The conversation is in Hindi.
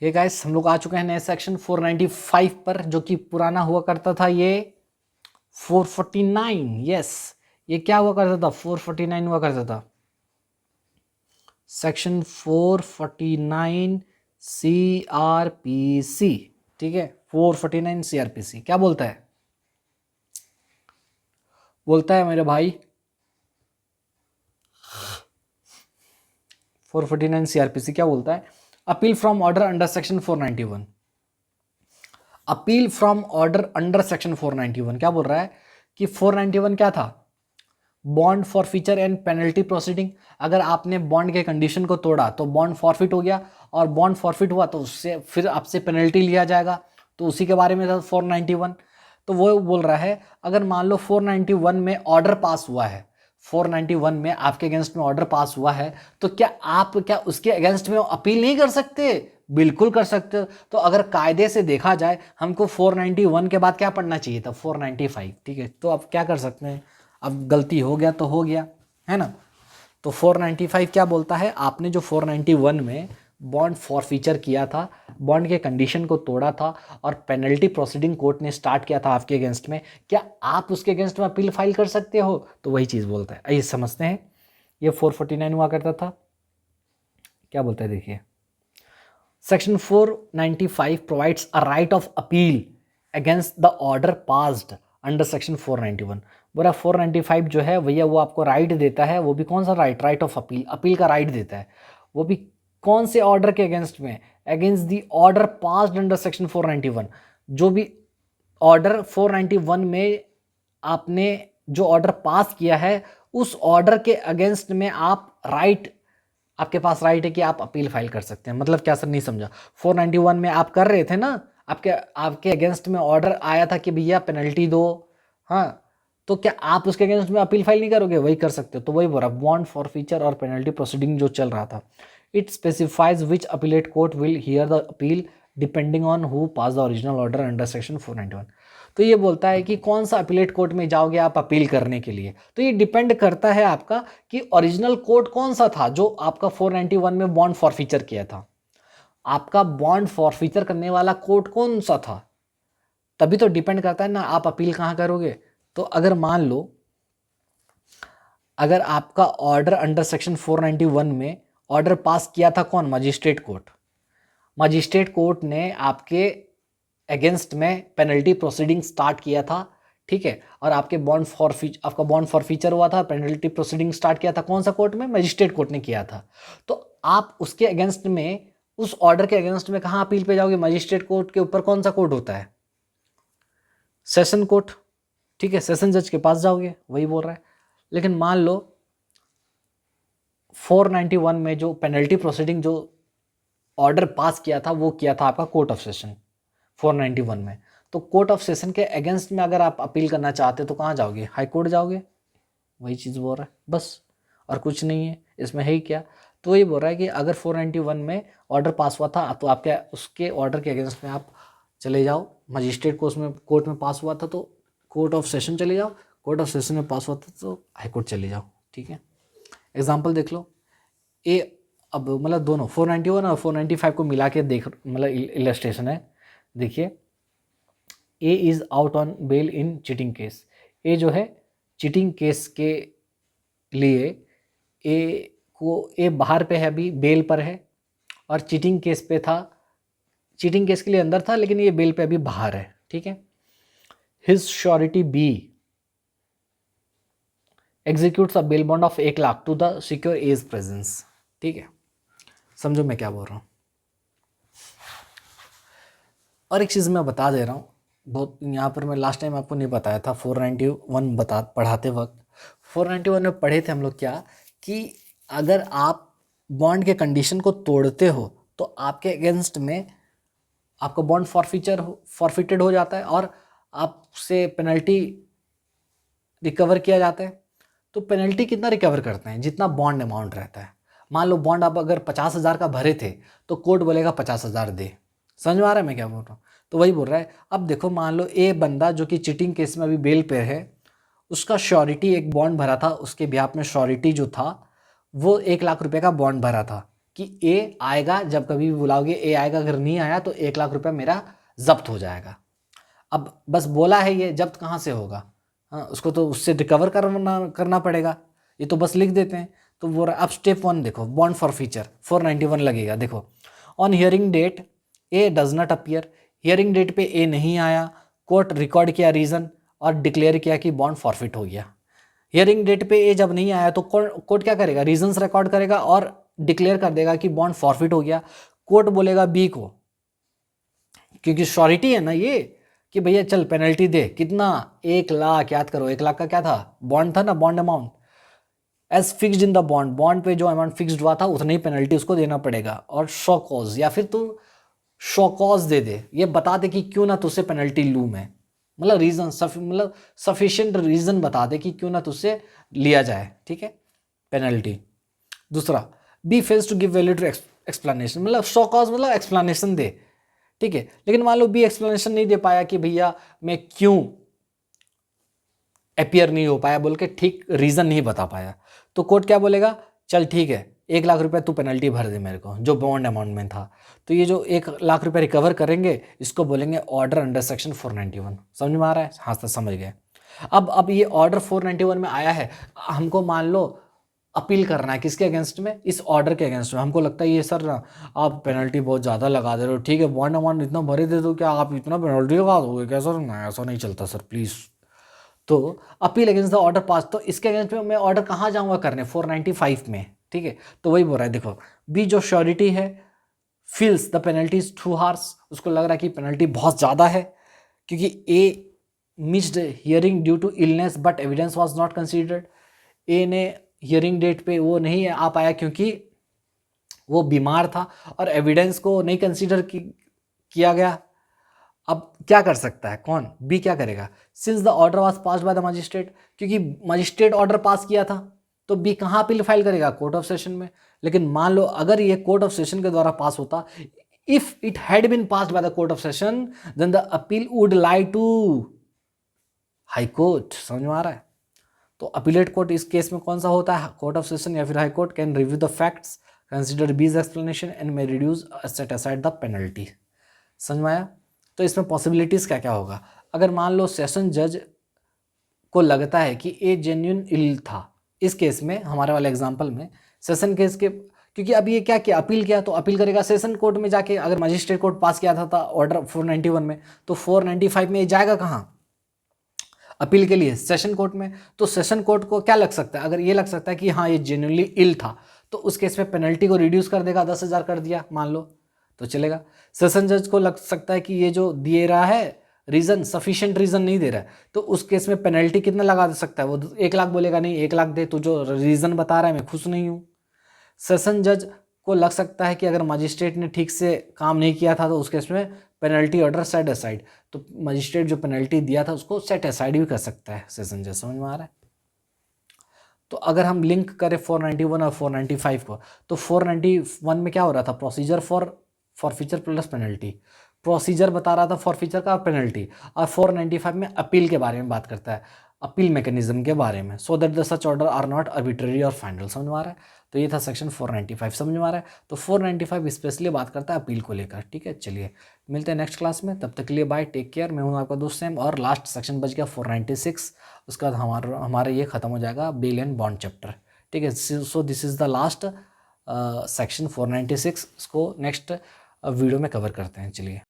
ये गाइस हम लोग आ चुके हैं नए सेक्शन 495 पर, जो कि पुराना हुआ करता था ये 449। यस, ये क्या हुआ करता था? 449 हुआ करता था। Section 449 CRPC। ठीक है, 449 CRPC क्या बोलता है? बोलता है मेरे भाई 449 CRPC क्या बोलता है? Appeal from order under section 491। Appeal from order under section 491 क्या बोल रहा है कि 491 क्या था? Bond for feature and penalty proceeding. अगर आपने बॉन्ड के कंडीशन को तोड़ा तो बॉन्ड फॉरफिट हो गया, और बॉन्ड फॉरफिट हुआ तो उससे फिर आपसे पेनल्टी लिया जाएगा, तो उसी के बारे में था 491। तो वो बोल रहा है अगर मान लो 491 में ऑर्डर पास हुआ है, 491 में आपके अगेंस्ट में ऑर्डर पास हुआ है, तो क्या उसके अगेंस्ट में अपील नहीं कर सकते? बिल्कुल कर सकते हो। तो अगर कायदे से देखा जाए हमको 491 के बाद क्या पढ़ना चाहिए था? 495। ठीक है, तो अब क्या कर सकते हैं, अब गलती हो गया तो हो गया, है ना। तो 495 क्या बोलता है? आपने जो 491 में बॉन्ड फॉरफीचर किया था, बॉन्ड के कंडीशन को तोड़ा था, और पेनल्टी प्रोसीडिंग कोर्ट ने स्टार्ट किया था आपके अगेंस्ट में, क्या आप उसके अगेंस्ट में अपील फाइल कर सकते हो? तो वही चीज़ बोलता है। आइए समझते हैं। ये 449 हुआ करता था। क्या बोलता है देखिए, section 495 provides a right of appeal against the order passed under section 491। बोला 495 जो है भैया वो आपको राइट देता है, वो भी कौन सा right? Right of appeal, appeal का राइट देता है। वो भी कौन से ऑर्डर के अगेंस्ट में? Against the order passed under section 491। जो भी ऑर्डर 491 में आपने जो ऑर्डर पास किया है, उस ऑर्डर के अगेंस्ट में आपके पास राइट है कि आप अपील फाइल कर सकते हैं। मतलब क्या सर, नहीं समझा। 491 में आप कर रहे थे ना, आपके आपके अगेंस्ट में ऑर्डर आया था कि भैया पेनल्टी दो, हाँ, तो क्या आप उसके अगेंस्ट में अपील फाइल नहीं करोगे? वही कर सकते हो। तो वही बोल रहा, बॉन्ड फॉर फीचर और पेनल्टी प्रोसीडिंग जो चल रहा था, it specifies which appellate court will hear the appeal depending on who pass the original order under section 491। तो ये बोलता है कि कौन सा अपीलेट कोर्ट में जाओगे आप अपील करने के लिए। तो ये डिपेंड करता है आपका कि ओरिजिनल कोर्ट कौन सा था जो आपका 491 में बॉन्ड फॉरफीचर किया था। आपका बॉन्ड फॉरफीचर करने वाला कोर्ट कौन सा था, तभी तो डिपेंड करता है ना आप अपील कहाँ करोगे। तो अगर मान लो अगर आपका ऑर्डर अंडर सेक्शन 491 में ऑर्डर पास किया था कौन? Magistrate court. मजिस्ट्रेट कोर्ट ने आपके अगेंस्ट में पेनल्टी प्रोसीडिंग स्टार्ट किया था, ठीक है, और आपका बॉन्ड फॉरफीचर हुआ था, पेनल्टी प्रोसीडिंग स्टार्ट किया था कौन सा कोर्ट में? मजिस्ट्रेट कोर्ट ने किया था। तो आप उसके अगेंस्ट में, उस ऑर्डर के अगेंस्ट में कहाँ अपील पे जाओगे? मजिस्ट्रेट कोर्ट के ऊपर कौन सा कोर्ट होता है? Session court. ठीक है, सेशन जज के पास जाओगे, वही बोल रहा है। लेकिन मान लो 491 में जो पेनल्टी प्रोसीडिंग जो ऑर्डर पास किया था वो किया था आपका कोर्ट ऑफ सेशन 491 में। तो कोर्ट ऑफ सेशन के अगेंस्ट में अगर आप अपील करना चाहते हो तो कहाँ जाओगे? हाई कोर्ट जाओगे। वही चीज़ बोल रहा है बस, और कुछ नहीं है इसमें, है ही क्या। तो वही बोल रहा है कि अगर 491 में ऑर्डर पास हुआ था तो आपके उसके ऑर्डर के अगेंस्ट में आप चले जाओ। मजिस्ट्रेट कोर्ट में पास हुआ था तो कोर्ट ऑफ सेशन चले जाओ, कोर्ट ऑफ सेशन में पास हुआ था तो हाई कोर्ट चले जाओ। ठीक है, एग्जाम्पल देख लो। ए अब मतलब दोनों 491 और 495 को मिला के देख, मतलब इलस्ट्रेशन है। देखिए, A is out on bail in cheating case. A जो है चीटिंग केस के लिए ए बाहर पे है, अभी बेल पर है, और चीटिंग केस पे था, चीटिंग केस के लिए अंदर था लेकिन ये बेल पे अभी बाहर है। ठीक है, his surety B executes a bail bond of 1 lakh to the secure as presence. ठीक है, समझो मैं क्या बोल रहा हूँ। और एक चीज़ मैं बता दे रहा हूँ, बहुत यहाँ पर मैं लास्ट टाइम आपको नहीं बताया था 491 पढ़ाते वक्त। 491 में पढ़े थे हम लोग क्या, कि अगर आप बॉन्ड के कंडीशन को तोड़ते हो तो आपके अगेंस्ट में आपका बॉन्ड फॉरफिटेड हो जाता है और आपसे पेनल्टी रिकवर किया जाता है। तो पेनल्टी कितना रिकवर करते हैं? जितना बॉन्ड अमाउंट रहता है। मान लो बॉन्ड आप अगर 50,000 का भरे थे तो कोर्ट बोलेगा 50,000 दे। समझ में आ रहा है मैं क्या बोल रहा हूँ? तो वही बोल रहा है। अब देखो, मान लो ए बंदा जो कि चीटिंग केस में अभी बेल पे है, उसका श्योरिटी एक बॉन्ड भरा था, उसके बिहाफ में श्योरिटी जो था वो 1 लाख रुपए का बॉन्ड भरा था। कि ए आएगा, जब कभी भी बुलाओगे ए आएगा, अगर नहीं आया तो 1 लाख रुपया मेरा जब्त हो जाएगा। अब बस बोला है, ये जब्त कहाँ से होगा? हाँ, उसको तो उससे रिकवर करना पड़ेगा, ये तो बस लिख देते हैं। तो वो अब स्टेप 1 देखो, बॉन्ड फॉर फीचर 491 लगेगा। देखो, on hearing date A does not appear, hearing date पे ए नहीं आया, कोर्ट रिकॉर्ड किया रीज़न और डिक्लेयर किया कि बॉन्ड फॉरफिट हो गया। हियरिंग डेट पे ए जब नहीं आया तो कोर्ट क्या करेगा? रीजंस रिकॉर्ड करेगा और डिक्लेयर कर देगा कि बॉन्ड फॉरफिट हो गया। कोर्ट बोलेगा बी को, क्योंकि श्योरिटी है ना ये, कि भैया चल पेनल्टी दे, कितना? 1 लाख। याद करो 1 लाख का क्या था? बॉन्ड था ना, bond amount as fixed in the bond, bond पे जो अमाउंट फिक्स्ड हुआ था उतनी पेनल्टी उसको देना पड़ेगा। और शो कॉज, या फिर तू शो कॉज दे दे, ये बता दे कि क्यों ना तुझसे पेनल्टी लूँ मैं, मतलब रीज़न मतलब सफिशिएंट रीज़न बता दे कि क्यों ना तुझसे लिया जाए, ठीक है, पेनल्टी। दूसरा, B fails to give valid explanation, मतलब शो कॉज मतलब एक्सप्लेनेशन दे, ठीक है। लेकिन मान लो बी एक्सप्लेनेशन नहीं दे पाया कि भैया मैं क्यों अपियर नहीं हो पाया, बोल के ठीक रीज़न नहीं बता पाया, तो कोर्ट क्या बोलेगा? चल ठीक है, 1 लाख रुपया तू पेनल्टी भर दे मेरे को, जो बॉन्ड अमाउंट में था। तो ये जो 1 लाख रुपया रिकवर करेंगे, इसको बोलेंगे ऑर्डर अंडर सेक्शन 491। समझ में आ रहा है? हाँ तो समझ गए। अब ये ऑर्डर 491 में आया है, हमको मान लो अपील करना है, किसके अगेंस्ट में? इस ऑर्डर के अगेंस्ट में। हमको लगता है ये सर ना आप पेनल्टी बहुत ज़्यादा लगा दे रहे हो, ठीक है बॉन्ड अमाउंट इतना भरे दे दो, क्या आप इतना पेनल्टी लगा दोगे क्या सर? ना, ऐसा नहीं चलता सर प्लीज़। तो appeal against the order pass, तो इसके अगेंस्ट में मैं ऑर्डर कहाँ जाऊँगा करने? 495 में, ठीक है। तो वही बोल रहा है, देखो बी जो श्योरिटी है feels the penalty is too harsh, उसको लग रहा है कि पेनल्टी बहुत ज़्यादा है, क्योंकि A missed hearing due to illness but evidence was not considered, A ने हियरिंग डेट पे वो नहीं आ पाया क्योंकि वो बीमार था और एविडेंस को नहीं कंसीडर किया गया। अब क्या कर सकता है कौन? बी क्या करेगा? Since the order was passed by the magistrate, क्योंकि मजिस्ट्रेट ऑर्डर पास किया था, तो बी कहाँ अपील फाइल करेगा? कोर्ट ऑफ सेशन में। लेकिन मान लो अगर ये कोर्ट ऑफ सेशन के द्वारा पास होता, if it had been passed by the court of session, then the appeal would lie to high court. समझ में आ रहा है? तो अपीलेट कोर्ट इस केस में कौन सा होता है? कोर्ट ऑफ सेशन या फिर high court can review the facts, consider B's explanation and may reduce set aside the penalty. समझ में आया? तो इसमें पॉसिबिलिटीज़ क्या क्या होगा? अगर मान लो सेशन जज को लगता है कि ए जेन्युइन इल था, इस केस में हमारे वाले एग्जांपल में सेशन केस के, क्योंकि अब ये क्या किया? अपील किया, तो अपील करेगा सेशन कोर्ट में जाके। अगर मजिस्ट्रेट कोर्ट पास किया था ऑर्डर 491 में, तो 495 में ये जाएगा कहाँ? अपील के लिए सेशन कोर्ट में। तो सेशन कोर्ट को क्या लग सकता है? अगर ये लग सकता है कि हाँ ये जेन्युइनली इल था, तो उस केस में पेनल्टी को रिड्यूस कर देगा, 10,000 कर दिया मान लो, तो चलेगा। सेशन जज को लग सकता है कि ये जो दिए रहा है रीज़न सफिशिएंट रीज़न नहीं दे रहा है, तो उस केस में पेनल्टी कितना लगा सकता है? वो 1 लाख बोलेगा, नहीं 1 लाख दे, तू जो रीज़न बता रहा है मैं खुश नहीं हूँ। सेशन जज को लग सकता है कि अगर मजिस्ट्रेट ने ठीक से काम नहीं किया था, तो उस केस में पेनल्टी ऑर्डर सेट असाइड, तो मजिस्ट्रेट जो पेनल्टी दिया था उसको सेट असाइड भी कर सकता है सेशन जज। समझ में आ रहा है? तो अगर हम लिंक करें 491 और 495 को, तो 491 में क्या हो रहा था? Procedure for feature plus penalty, procedure बता रहा था फॉर फीचर का पेनल्टी, और 495 में अपील के बारे में बात करता है, अपील मैकेनिज्म के बारे में, so that the such order are not arbitrary और फाइनल। समझ में आ रहा है? तो ये था सेक्शन 495। समझ में आ रहा है? तो 495 स्पेशली बात करता है अपील को लेकर, ठीक है। चलिए मिलते हैं नेक्स्ट क्लास में, तब तक के लिए बाय, टेक केयर। मैं हूँ आपका दोस्त सैम, और लास्ट सेक्शन बच गया 496, उसके बाद हमारा ये खत्म हो जाएगा बेल एंड बॉन्ड चैप्टर, ठीक है। So this is the last section 496, इसको नेक्स्ट वीडियो में कवर करते हैं। चलिए।